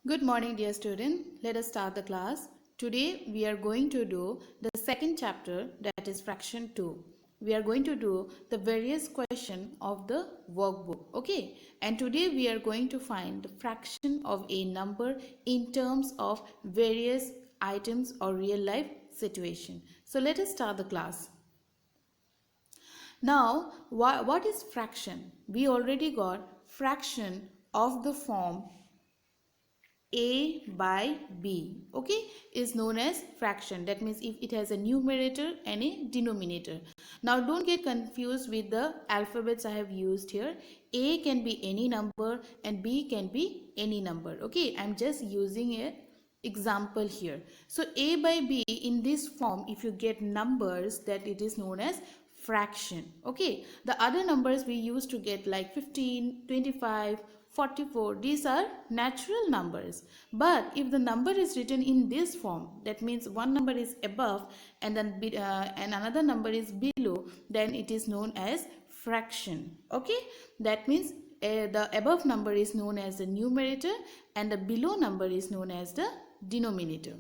Good morning, dear student. Let us start the class. Today we are going to do the second chapter, that is fraction 2. We are going to do the various question of the workbook. Okay, and today we are going to find the fraction of a number in terms of various items or real life situation. So let us start the class. Now, what is fraction? We already got fraction of the form a by b, okay, is known as fraction. That means if it has a numerator and a denominator. Now don't get confused with the alphabets I have used here. A can be any number and b can be any number. Okay, I'm just using a example here. So a by b in this form, if you get numbers, that it is known as fraction. Okay, the other numbers we used to get like 15, 25, 44, these are natural numbers. But if the number is written in this form, that means one number is above and then and another number is below, then it is known as fraction. Okay, that means the above number is known as the numerator and the below number is known as the denominator.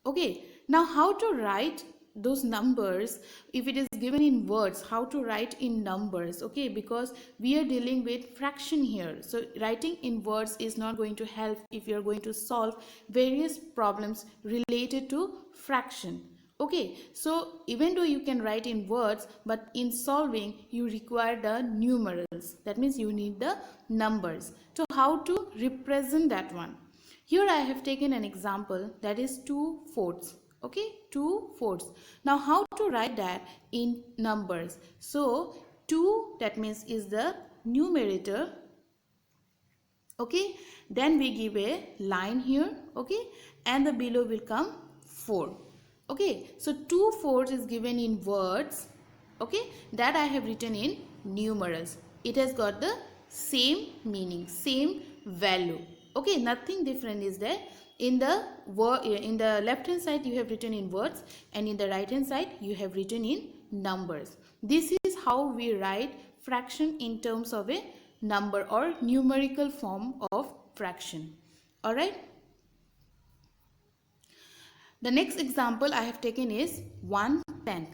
Okay, now how to write those numbers if it is given in words, how to write in numbers? Okay, because we are dealing with fraction here, so writing in words is not going to help if you are going to solve various problems related to fraction. Okay, so even though you can write in words, but in solving you require the numerals, that means you need the numbers. So how to represent that one? Here I have taken an example, that is 2/4. Okay, 2/4. Now how to write that in numbers? So 2, that means is the numerator. Okay, then we give a line here. Okay, and the below will come 4. Okay, so 2/4 is given in words. Okay, that I have written in numerals. It has got the same meaning, same value. Okay, nothing different is there. In the left hand side you have written in words, and in the right hand side you have written in numbers. This is how we write fraction in terms of a number or numerical form of fraction. All right, the next example I have taken is 1/10.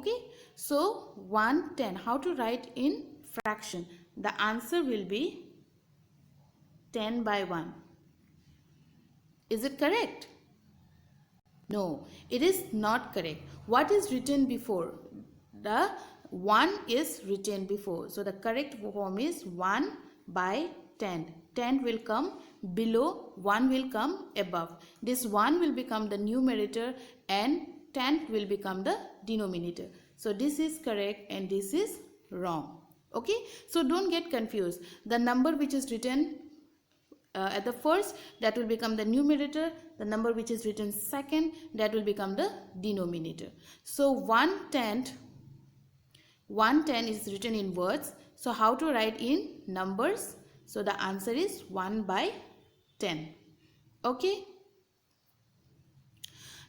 Okay, so 1/10, how to write in fraction? The answer will be 10 by 1. Is it correct? No, it is not correct. What is written before? The 1 is written before. So the correct form is 1 by 10. 10 will come below, 1 will come above. This 1 will become the numerator and 10 will become the denominator. So this is correct and this is wrong. Okay, so don't get confused. The number which is written at the first, that will become the numerator. The number which is written second, that will become the denominator. So 1/10 is written in words. So how to write in numbers? So the answer is 1 by 10. Okay,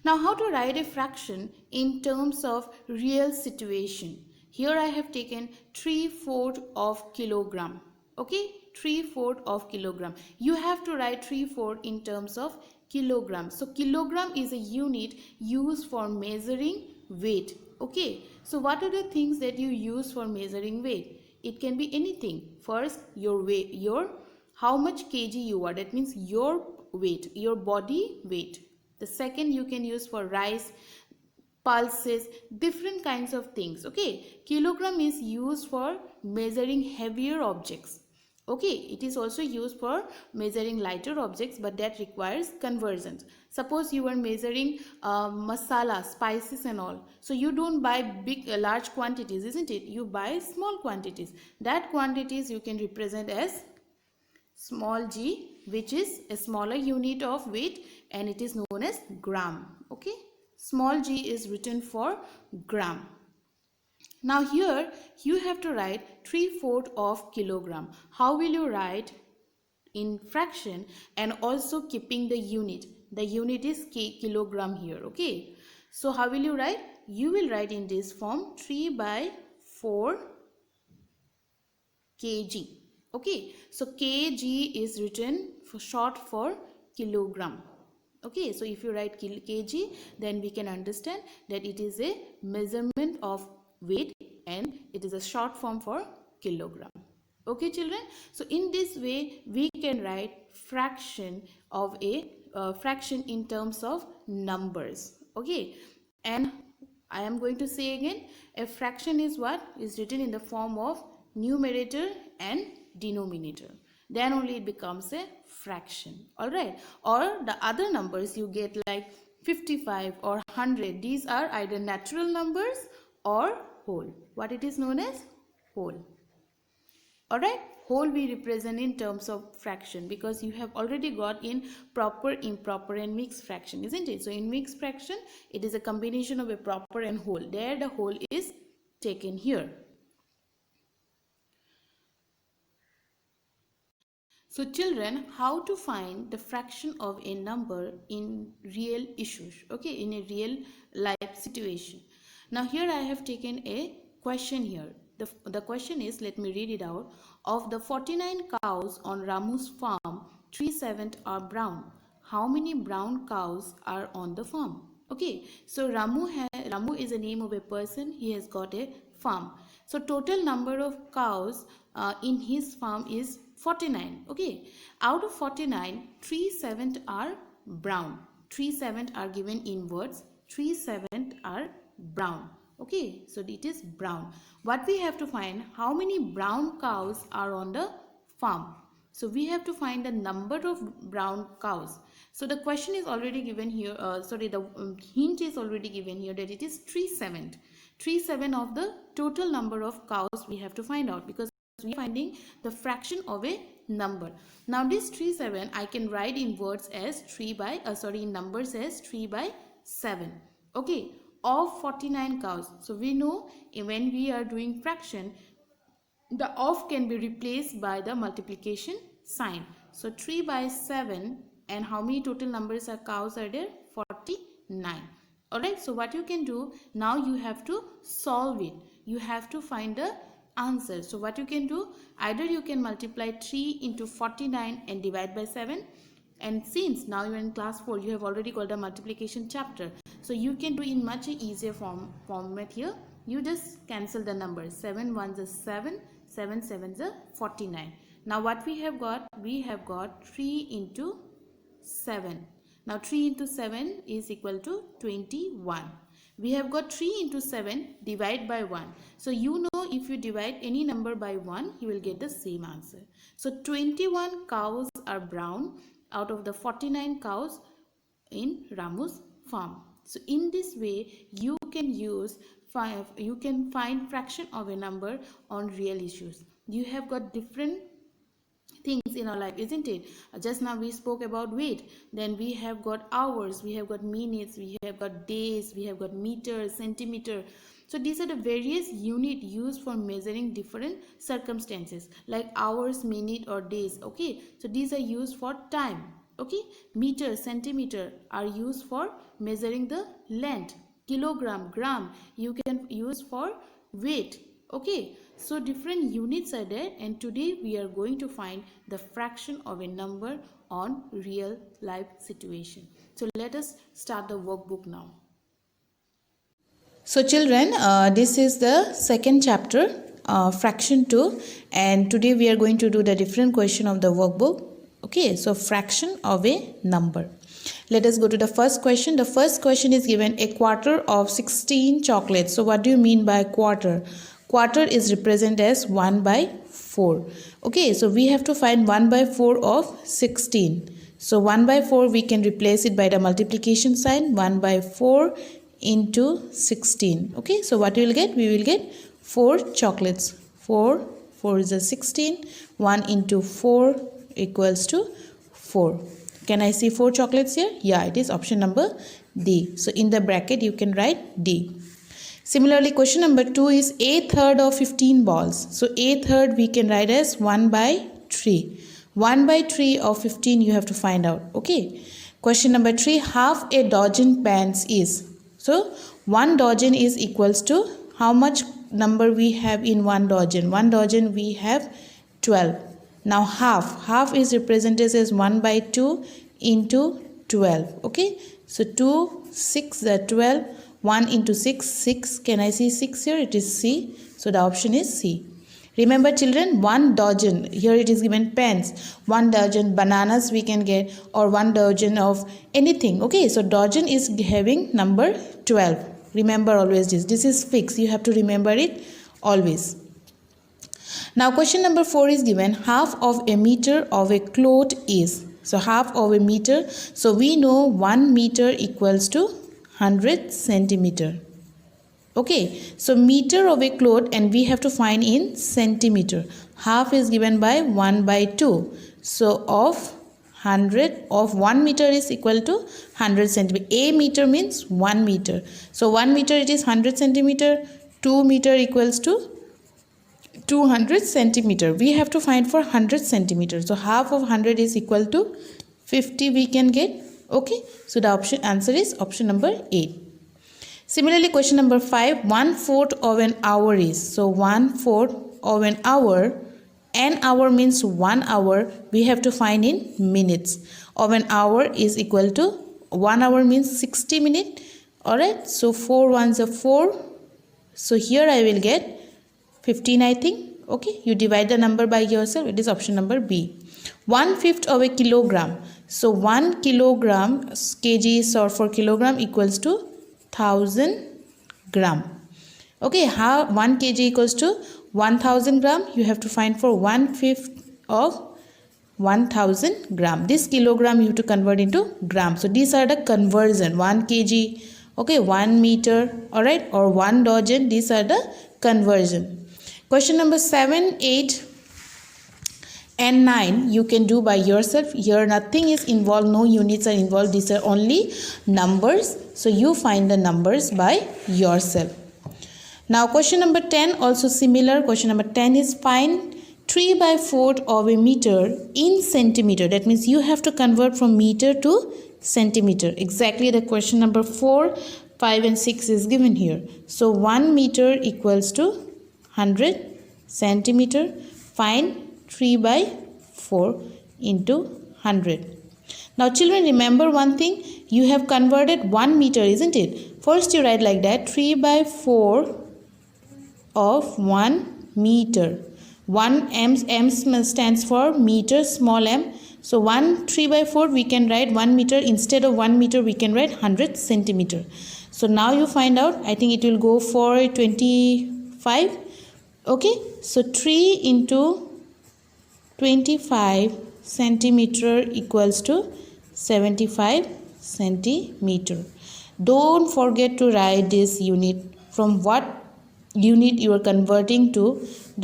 now how to write a fraction in terms of real situation? Here I have taken 3/4 of kilogram. Okay, 3/4 of kilogram. You have to write 3/4 in terms of kilogram. So kilogram is a unit used for measuring weight. Okay, so what are the things that you use for measuring weight? It can be anything. First, your weight, your how much kg you are, that means your weight, your body weight. The second, you can use for rice, pulses, different kinds of things. Okay, kilogram is used for measuring heavier objects. Okay, it is also used for measuring lighter objects, but that requires conversions. Suppose you are measuring masala, spices and all. So you don't buy large quantities, isn't it? You buy small quantities. That quantities you can represent as small g, which is a smaller unit of weight, and it is known as gram. Okay, small g is written for gram. Now here you have to write 3/4 of kilogram. How will you write in fraction and also keeping the unit? The unit is kilogram here. Okay, so how will you write? You will write in this form 3/4 kg. Okay, so kg is written for short for kilogram. Okay, so if you write kg, then we can understand that it is a measurement of weight and it is a short form for kilogram. Okay children, so in this way we can write fraction of a fraction in terms of numbers. Okay, and I am going to say again, a fraction is what is written in the form of numerator and denominator, then only it becomes a fraction. All right, or the other numbers you get like 55 or 100, these are either natural numbers or whole. What it is known as? Whole. All right, whole we represent in terms of fraction, because you have already got in proper, improper and mixed fraction, isn't it? So in mixed fraction it is a combination of a proper and whole. There the whole is taken here. So children, how to find the fraction of a number in real issues, okay, in a real life situation. Now here I have taken a question here. The question is, let me read it out. Of the 49 cows on Ramu's farm, 37 are brown. How many brown cows are on the farm? Okay, so Ramu is a name of a person. He has got a farm. So total number of cows in his farm is 49. Okay, out of 49, 37 are brown. 37 are given in words. 37 are brown. Okay, so it is brown. What we have to find, how many brown cows are on the farm? So we have to find the number of brown cows. So the question is already given here, the hint is already given here that it is 37. 37 of the total number of cows we have to find out, because we are finding the fraction of a number. Now this 37 I can write in words as in numbers as 3 by 7. Okay, of 49 cows. So we know when we are doing fraction, the of can be replaced by the multiplication sign. So 3 by 7, and how many total numbers of cows are there? 49. Alright, so what you can do, now you have to solve it. You have to find the answer. So what you can do, either you can multiply 3 into 49 and divide by 7. And since now you are in class 4, you have already got the multiplication chapter. So you can do in much easier format here. You just cancel the numbers. 7 1s is 7, 7 7s is 49. Now what we have got? We have got 3 into 7. Now 3 into 7 is equal to 21. We have got 3 into 7 divide by 1. So you know, if you divide any number by 1, you will get the same answer. So 21 cows are brown out of the 49 cows in Ramu's farm. So in this way you can find fraction of a number on real issues. You have got different things in our life, isn't it? Just now we spoke about weight, then we have got hours, we have got minutes, we have got days, we have got meters, centimeter. So these are the various unit used for measuring different circumstances, like hours, minute or days. Okay, so these are used for time. Okay, meter, centimeter are used for measuring the length. Kilogram, gram you can use for weight. Okay, so different units are there, and today we are going to find the fraction of a number on real life situation. So let us start the workbook now. So children, this is the second chapter, fraction 2, and today we are going to do the different question of the workbook. Okay, so fraction of a number. Let us go to the first question. The first question is given a quarter of 16 chocolates. So what do you mean by quarter? Quarter is represented as 1 by 4. Okay, so we have to find 1 by 4 of 16. So 1 by 4 we can replace it by the multiplication sign. 1 by 4 into 16. Okay, so what we will get? We will get 4 chocolates. 4 is a 16. 1 into 4 equals to 4. Can I see 4 chocolates here? Yeah, it is option number D. So in the bracket you can write D. Similarly, question number 2 is a third of 15 balls. So a third we can write as 1 by 3. 1 by 3 of 15 you have to find out. Okay. Question number 3, half a dozen pans is. So 1 dozen is equals to how much number we have in 1 dozen? 1 dozen we have 12. Now half is represented as 1 by 2 into 12. Okay, so 2 6 12, 1 into 6 6. Can I see 6 here? It is C, so the option is C. Remember children, 1 dozen, here it is given pens, 1 dozen bananas we can get, or 1 dozen of anything. Okay, so dozen is having number 12. Remember always this is fixed, you have to remember it always. Now question number 4 is given, half of a meter of a cloth is. So half of a meter, so we know 1 meter equals to 100 centimeter. Okay, so meter of a cloth and we have to find in centimeter. Half is given by 1 by 2. So of 100 of 1 meter is equal to 100 centimeter. A meter means 1 meter. So 1 meter it is 100 centimeter. 2 meter equals to 200 centimeter. We have to find for 100 centimeters. So half of 100 is equal to 50 we can get. Okay, so the answer is option number 8. Similarly, question number 5, 1/4 of an hour is. So 1/4 of an hour means 1 hour. We have to find in minutes. Of an hour is equal to 1 hour means 60 minutes. Alright, so 4 ones are 4. So here I will get 15 I think. Okay, you divide the number by yourself. It is option number B. 1/5 of a kilogram. So 1 kilogram, kg is short for kilogram, equals to 1000 gram. Okay, how 1 kg equals to 1000 gram. You have to find for 1/5 of 1000 gram. This kilogram you have to convert into gram. So these are the conversion. 1 kg, okay, 1 meter, alright, or 1 dozen. These are the conversion. Question number 7, 8 and 9 you can do by yourself. Here nothing is involved, no units are involved, these are only numbers. So you find the numbers by yourself. Now question number 10 also similar. Question number 10 is find 3/4 of a meter in centimeter. That means you have to convert from meter to centimeter. Exactly the question number 4, 5 and 6 is given here. So 1 meter equals to 100 centimeter. Find 3/4 into 100. Now children, remember one thing, you have converted 1 meter, isn't it? First you write like that, 3/4 of 1 meter. 1 m stands for meter, small m. So 3/4 we can write 1 meter. Instead of 1 meter we can write 100 centimeter. So now you find out, I think it will go for 25. Okay, so 3 into 25 centimeter equals to 75 centimeter. Don't forget to write this unit, from what unit you are converting to.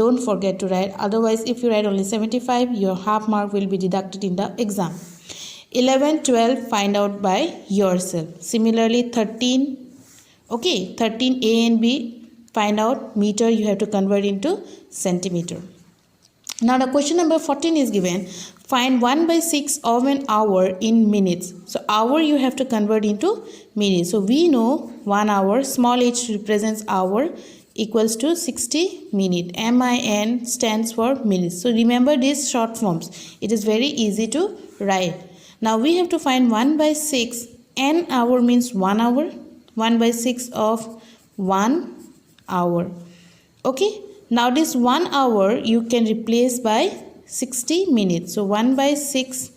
Don't forget to write, otherwise if you write only 75 your half mark will be deducted in the exam. 11, 12 find out by yourself. Similarly 13, okay, 13 A and B, find out meter, you have to convert into centimeter. Now the question number 14 is given, find 1/6 of an hour in minutes. So hour you have to convert into minutes. So we know 1 hour, small h represents hour, equals to 60 minute. MIN stands for minutes. So remember these short forms. It is very easy to write. Now we have to find 1/6. An hour means 1 hour. 1/6 of 1 hour. Okay. Now this 1 hour you can replace by 60 minutes. So 1/6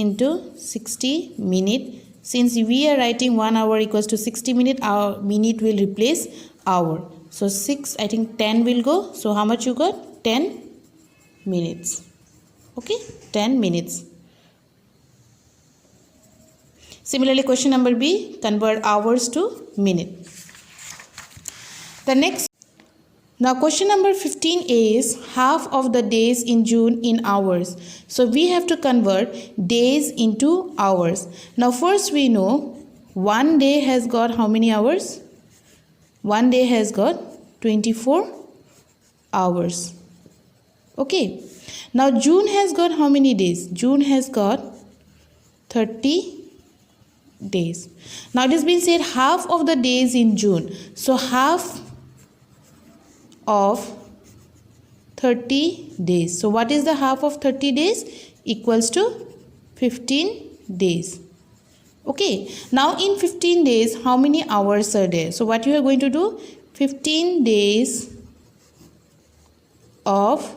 into 60 minute. Since we are writing 1 hour equals to 60 minute, our minute will replace hour. So 6, I think 10 will go. So how much you got? 10 minutes. Okay, 10 minutes. Similarly question number B, convert hours to minute. The next, now question number 15 is half of the days in June in hours. So we have to convert days into hours. Now first we know 1 day has got how many hours? 1 day has got 24 hours. Okay. Now June has got how many days? June has got 30 days. Now it has been said half of the days in June. So half of 30 days. So what is the half of 30 days? Equals to 15 days. Okay, now in 15 days, how many hours are there? So what you are going to do? 15 days of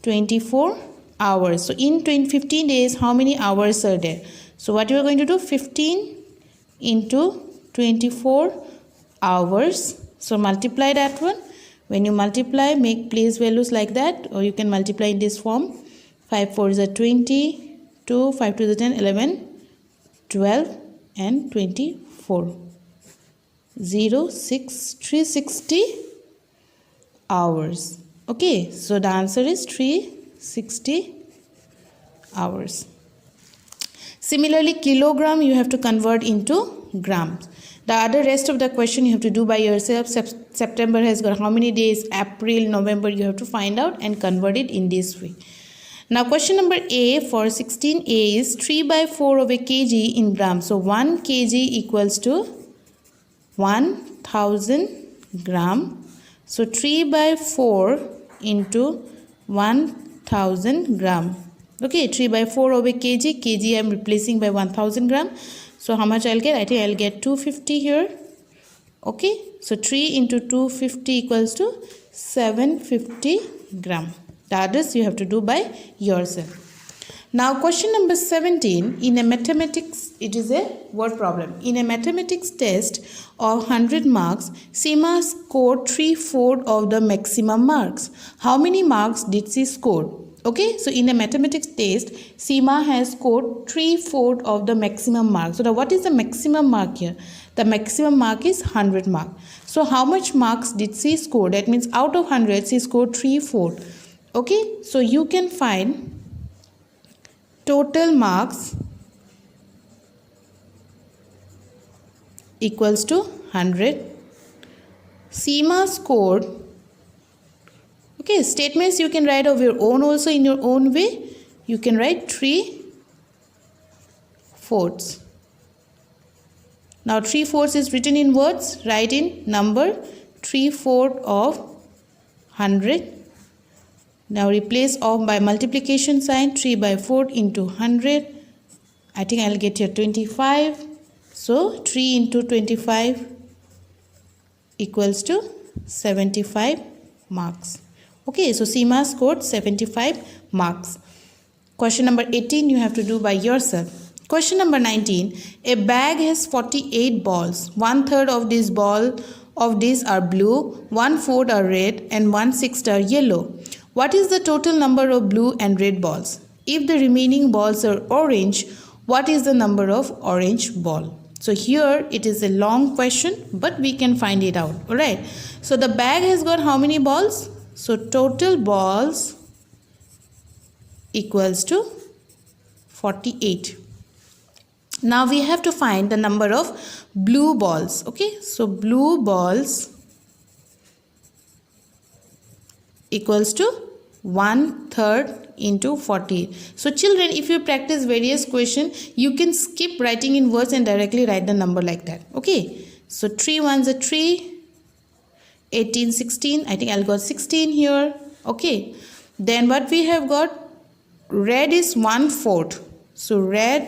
24 hours. So in 15 days, how many hours are there? So what you are going to do? 15 into 24 hours. So multiply that one. When you multiply, make place values like that, or you can multiply in this form. 5 4 is 20, 2, 5 2 is 10, 11, 12 and 24. 360 hours. Okay, so the answer is 360 hours. Similarly, kilogram you have to convert into grams. The other rest of the question you have to do by yourself. September has got how many days? April, November, you have to find out and convert it in this way. Now question number A for 16A is 3 by 4 of a kg in grams. So 1 kg equals to 1000 gram. So 3 by 4 into 1000 gram. Okay, 3 by 4 of a kg. Kg I am replacing by 1000 gram. So how much I'll get? I think I'll get 250 here. Okay, so 3 into 250 equals to 750 gram. The others you have to do by yourself. Now question number 17. In a mathematics, it is a word problem. In a mathematics test of 100 marks, Seema scored 3/4 of the maximum marks. How many marks did she score? Okay, so in a mathematics test, Seema has scored 3/4 of the maximum mark. So what is the maximum mark here? The maximum mark is 100 mark. So how much marks did she score? That means out of 100, she scored 3/4. Okay, so you can find total marks equals to 100. Seema scored. Okay, statements you can write of your own also in your own way. You can write 3/4. Now 3/4 is written in words. Write in number 3/4 of 100. Now replace off by multiplication sign. 3 by 4 into 100. I think I'll get here 25. So 3 into 25 equals to 75 marks. Okay, so Seema scored 75 marks. Question number 18 you have to do by yourself. Question number 19. A bag has 48 balls. 1/3 of these are blue, 1/4 are red and 1/6 are yellow. What is the total number of blue and red balls? If the remaining balls are orange, what is the number of orange ball? So here it is a long question, but we can find it out. Alright. So the bag has got how many balls? So total balls equals to 48. Now we have to find the number of blue balls. Okay. So blue balls equals to 1/3 into 40. So children, if you practice various questions, you can skip writing in words and directly write the number like that. Okay. So 3 ones are 3, 18, 16. I think I'll got 16 here. Okay. Then what we have got, red is 1/4. So red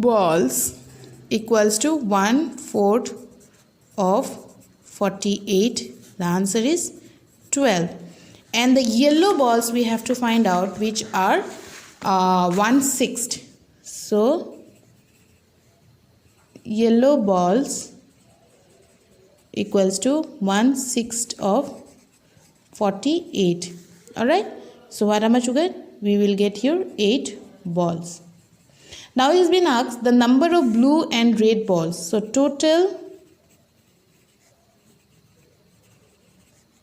balls equals to 1/4 of 48. The answer is 12. And the yellow balls we have to find out, which are 1/6. So yellow balls equals to 1/6 of 48. Alright. So what much you get? We will get here 8 balls. Now it has been asked the number of blue and red balls. So total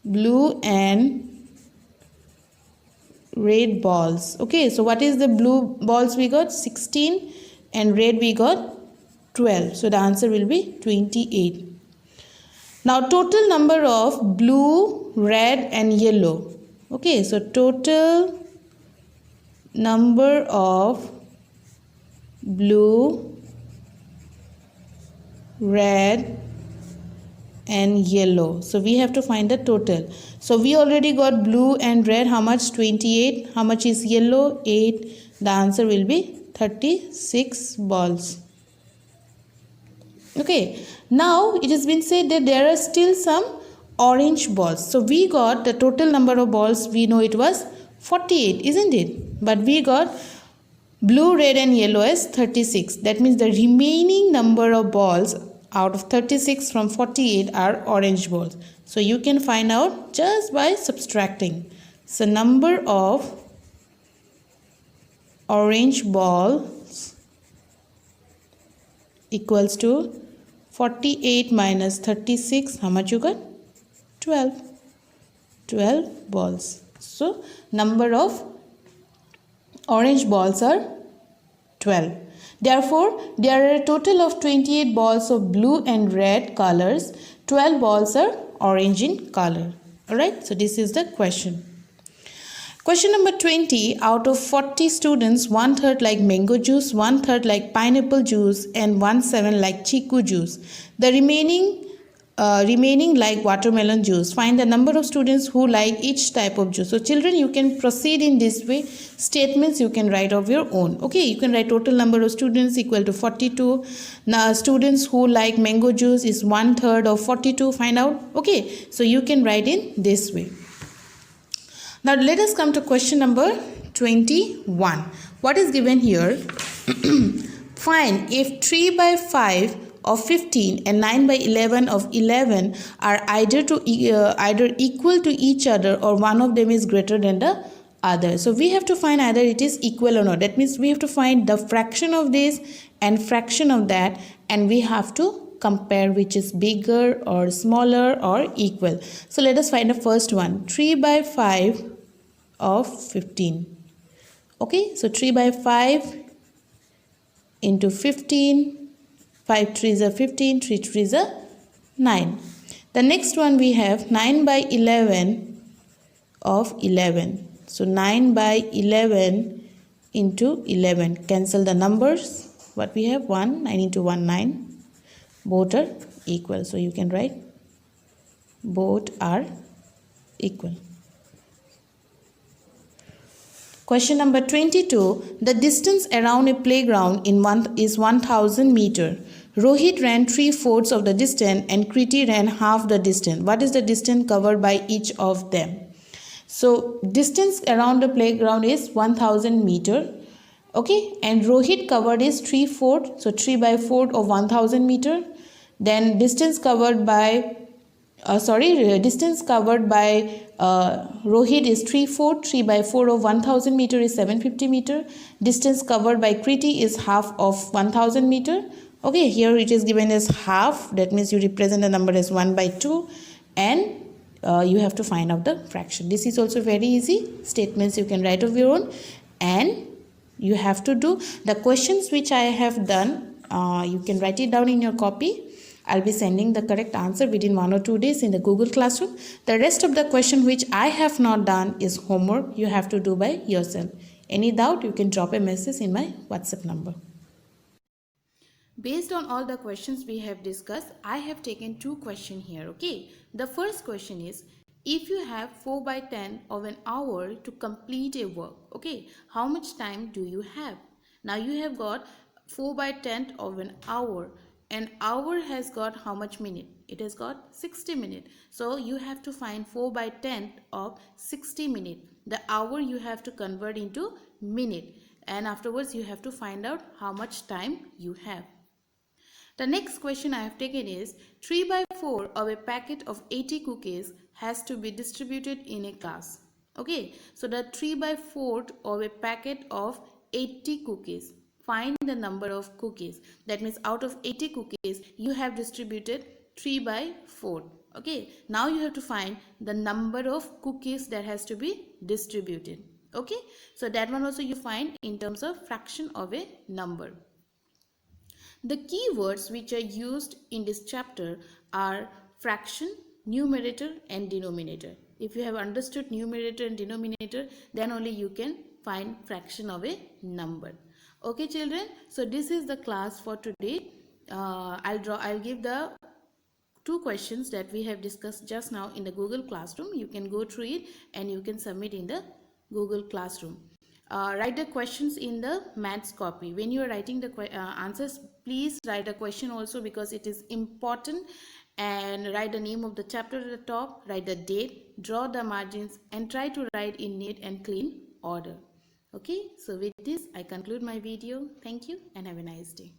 blue and red balls. Okay, so what is the blue balls we got? 16 and red we got 12. So the answer will be 28. Now total number of blue, red and yellow. Okay, so total number of blue, red and yellow. So we have to find the total. So we already got blue and red. How much? 28. How much is yellow? 8. The answer will be 36 balls. Okay, now it has been said that there are still some orange balls. So we got the total number of balls, we know it was 48, isn't it? But we got blue, red and yellow as 36. That means the remaining number of balls out of 36 from 48 are orange balls. So you can find out just by subtracting. So number of orange balls equals to 48 minus 36. How much you got? 12. 12 balls. So number of orange balls are 12. Therefore, there are a total of 28 balls of blue and red colors. 12 balls are orange in color. Alright, so this is the question. Question number 20. Out of 40 students, 1/3 like mango juice, 1/3 like pineapple juice and 1/7 like chiku juice. The remaining like watermelon juice. Find the number of students who like each type of juice. So children, you can proceed in this way. Statements you can write of your own. Okay, you can write total number of students equal to 42. Now students who like mango juice is 1/3 of 42. Find out. Okay, so you can write in this way. Now let us come to question number 21. What is given here? Find if 3 by 5 of 15 and 9 by 11 of 11 are either equal to each other or one of them is greater than the other. So we have to find either it is equal or not. That means we have to find the fraction of this and fraction of that, and we have to compare which is bigger or smaller or equal. So let us find the first one. 3 by 5 of 15. Okay, so 3 by 5 into 15. 5 3s are 15, 3 3s are 9. The next one we have 9 by 11 of 11. So 9 by 11 into 11. Cancel the numbers. What we have? 1, 9 into 1, 9. Both are equal. So you can write both are equal. Question number 22. The distance around a playground is 1000 meter. Rohit ran 3/4 of the distance and Kriti ran half the distance. What is the distance covered by each of them? So distance around the playground is 1000 meter. Okay, and Rohit covered is 3/4. So 3 by 4 of 1000 meter. Then distance covered by Rohit is 3/4. 3 by 4 of 1000 meter is 750 meter. Distance covered by Kriti is half of 1000 meter. Okay, here it is given as half. That means you represent the number as 1 by 2, and you have to find out the fraction. This is also very easy. Statements you can write of your own, and you have to do the questions which I have done. You can write it down in your copy. I'll be sending the correct answer within 1 or 2 days in the Google Classroom. The rest of the question which I have not done is homework. You have to do by yourself. Any doubt, you can drop a message in my WhatsApp number. Based on all the questions we have discussed, I have taken 2 questions here. Okay, the first question is, if you have 4 by 10 of an hour to complete a work, okay, how much time do you have? Now you have got 4 by 10 of an hour. An hour has got how much minute? It has got 60 minutes. So you have to find 4 by 10 of 60 minutes. The hour you have to convert into minute, and afterwards you have to find out how much time you have. The next question I have taken is 3 by 4 of a packet of 80 cookies has to be distributed in a class. Okay, so the 3 by 4 of a packet of 80 cookies. Find the number of cookies. That means out of 80 cookies, you have distributed 3 by 4. Okay, now you have to find the number of cookies that has to be distributed. Okay, so that one also you find in terms of fraction of a number. The keywords which are used in this chapter are fraction, numerator and denominator. If you have understood numerator and denominator, then only you can find fraction of a number. Okay children, so this is the class for today. I'll give the two questions that we have discussed just now in the Google Classroom. You can go through it and you can submit in the Google Classroom. Write the questions in the maths copy. When you are writing the answers, please write a question also, because it is important. And write the name of the chapter at the top, write the date, draw the margins, and try to write in neat and clean order. Okay, so with this I conclude my video. Thank you and have a nice day.